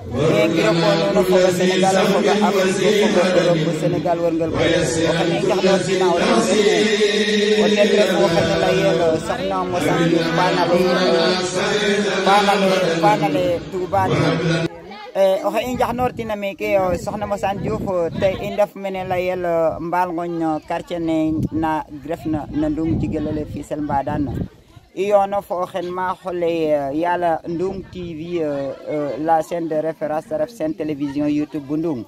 ngiro ko no ko Senegal ko ga Afrique ko Senegal wërngal ko xamni tax do dina wala o tetre ko xamna la yelo soxna mo sam yu banale tuban o xa injax nortina meke soxna mo san Diouf tay indaf mene la yel mbal ngoñ quartier ne na grefna na ndum jigelale fi sel mbadan iyono fo xen ma xole yala Ndung TV la chaîne de référence ref sen télévision YouTube bu Ndung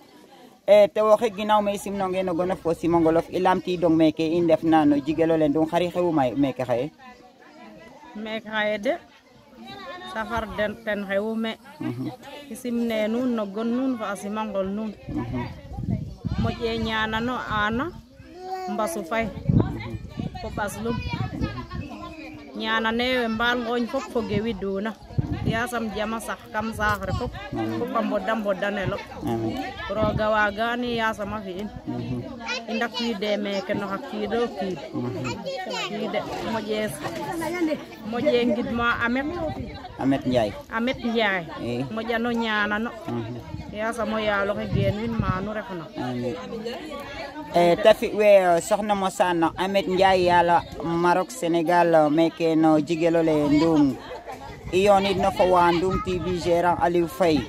te waxe ginaaw may sim no ngeno gona fo simongolof ilamti dong meke indef na no jigelole Ndung xari xewu may meke xaye de safar den ten xewu me isim ne nun no gon nun fa simangol nun moƴe ñaanano ana mbasu fay fo ɓaslum ñaananewe mbal ngoñ fop fo gewi duna yasam jama sax kam saaxre fop fop a mbodanelo roga wagani yasam a fi'in i ndakwiide meke no xa kiido kiid kiide moƴe ngidma Amet Njaay moƴano ñaanano yasam o yaaloxe geen win manu refna ta fi we soxna mo sana Amet Njaay yala Maroc Sénégal meke no jigelole Ndung iyoni no fo wa Ndung TV gérant Aliou Faye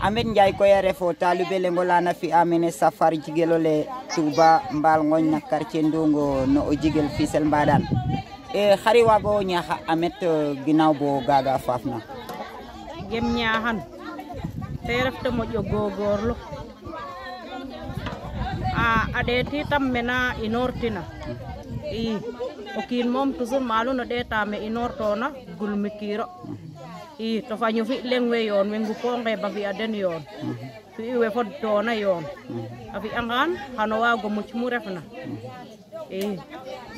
Amet Njaay ko ya refo talibé le ngolana fi amene safar jigelole Touba mbal ngoñ na quartier Ndungo no o jigel fisel mbadan xari wago ñaaxa Amet ginaaw bo gaga faafna gem ñaaxan te ref te moƴo gogorlu a ɗeeti tam mena inortina i o kiin moom toujours malu no ɗeeta me inortona gulmikiro i to faño fi leŋ we yoon we nguponge ba fi'a den yoon fi we fod tona yoon a fi'angan xano waago muc mu refna i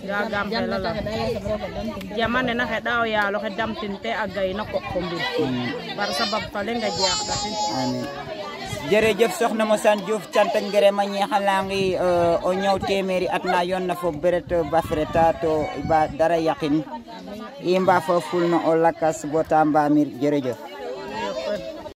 gagam felala jamane na xeɗa o yaalo xe damtin te a gayna ko mbin par sabab fa lenga jeexɗatin jërëjëf soxna mo san Diouf cant ak ngërëm a ñeexalangi o ñëw téeméeri at na yoon na fo beret bafreta to ba dara yaqin i mba fa ful no o lakas bota mbamir jërëjëf